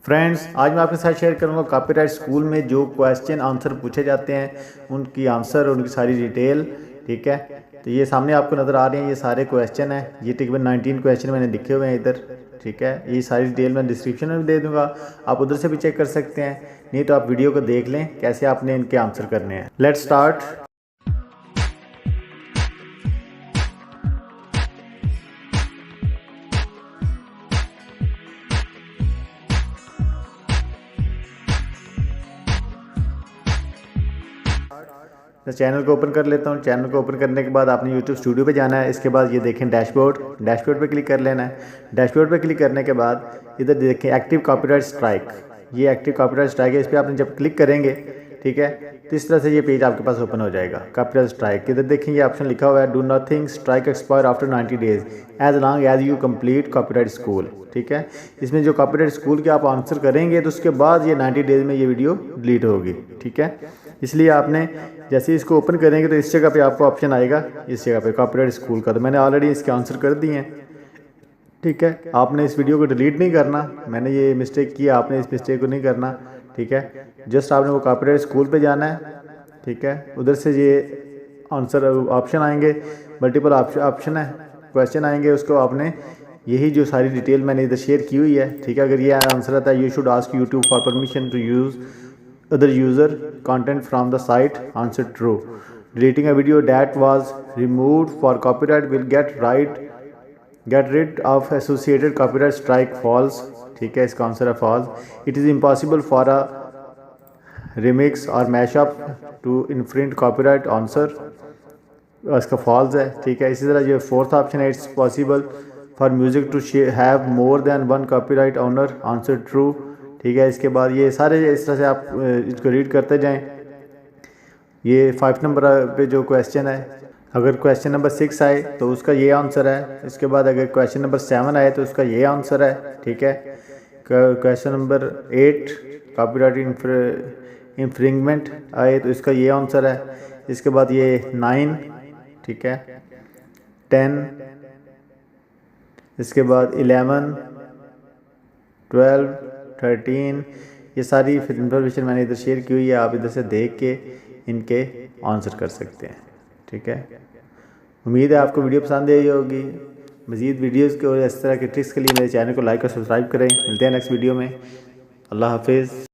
Friends, आज मैं आपके साथ शेयर करूंगा कॉपीराइट स्कूल में जो क्वेश्चन आंसर पूछे जाते हैं उनकी आंसर और उनकी सारी डिटेल। ठीक है, तो ये सामने आपको नज़र आ रहे हैं, ये सारे क्वेश्चन हैं। ये तकरीबन 19 क्वेश्चन मैंने लिखे हुए हैं इधर। ठीक है, ये सारी डिटेल मैं डिस्क्रिप्शन में भी दे दूंगा, आप उधर से भी चेक कर सकते हैं। नहीं तो आप वीडियो को देख लें कैसे आपने इनके आंसर करने हैं। Let's start. तो चैनल को ओपन कर लेता हूँ। चैनल को ओपन करने के बाद आपने यूट्यूब स्टूडियो पे जाना है। इसके बाद ये देखें डैशबोर्ड पे क्लिक कर लेना है। डैशबोर्ड पे क्लिक करने के बाद इधर देखें एक्टिव कॉपीराइट स्ट्राइक। ये एक्टिव कॉपीराइट स्ट्राइक है, इस पर आपने जब क्लिक करेंगे, ठीक है, तो इस तरह से ये पेज आपके पास ओपन हो जाएगा। कॉपीराइट स्ट्राइक इधर देखें, ये ऑप्शन लिखा हुआ है do nothing strike expire after 90 days as long as you complete copyright school. ठीक है, इसमें जो कॉपीराइट स्कूल के आप आंसर करेंगे तो उसके बाद ये 90 डेज में ये वीडियो डिलीट होगी। ठीक है, इसलिए आपने जैसे इसको ओपन करेंगे तो इस जगह पे आपको ऑप्शन आएगा, इस जगह पे कॉपीराइट स्कूल का। तो मैंने ऑलरेडी इसके आंसर कर दिए हैं। ठीक है, आपने इस वीडियो को डिलीट नहीं करना, मैंने ये मिस्टेक किया, आपने इस मिस्टेक को नहीं करना। ठीक है, जस्ट आपने वो कॉपीराइट स्कूल पे जाना है। ठीक है, उधर से ये आंसर ऑप्शन आएंगे, मल्टीपल ऑप्शन है, क्वेश्चन आएंगे, उसको आपने यही जो सारी डिटेल मैंने इधर शेयर की हुई है। ठीक है, अगर ये आंसर आता है you should ask YouTube for permission to use other user content from the site, answer true. Deleting a video that was removed for copyright will get rid of associated copyright strike, false. ठीक है, इसका answer है false. It is impossible for a remix or mashup to infringe copyright, answer इसका false है। ठीक है, इसी तरह जो फोर्थ ऑप्शन है, it's possible for music to have more than one copyright owner, answer true. ठीक है, इसके बाद ये सारे इस तरह से आप इसको रीड करते जाएं। ये 5 नंबर पे जो क्वेश्चन है, अगर क्वेश्चन नंबर 6 आए तो उसका ये आंसर है। इसके बाद अगर क्वेश्चन नंबर 7 आए तो उसका ये आंसर है। ठीक है, क्वेश्चन नंबर 8 कॉपीराइट इंफ्रिंगमेंट आए तो इसका ये आंसर है। इसके बाद ये 9, ठीक है, 10, इसके बाद 11, 12, 13, ये सारी इन्फॉर्मेशन मैंने इधर शेयर की हुई है, आप इधर से देख के इनके आंसर कर सकते हैं। ठीक है, उम्मीद है आपको वीडियो पसंद आई होगी। मज़ीद वीडियोस के और इस तरह के ट्रिक्स के लिए मेरे चैनल को लाइक और सब्सक्राइब करें। मिलते हैं नेक्स्ट वीडियो में। अल्लाह हाफिज़।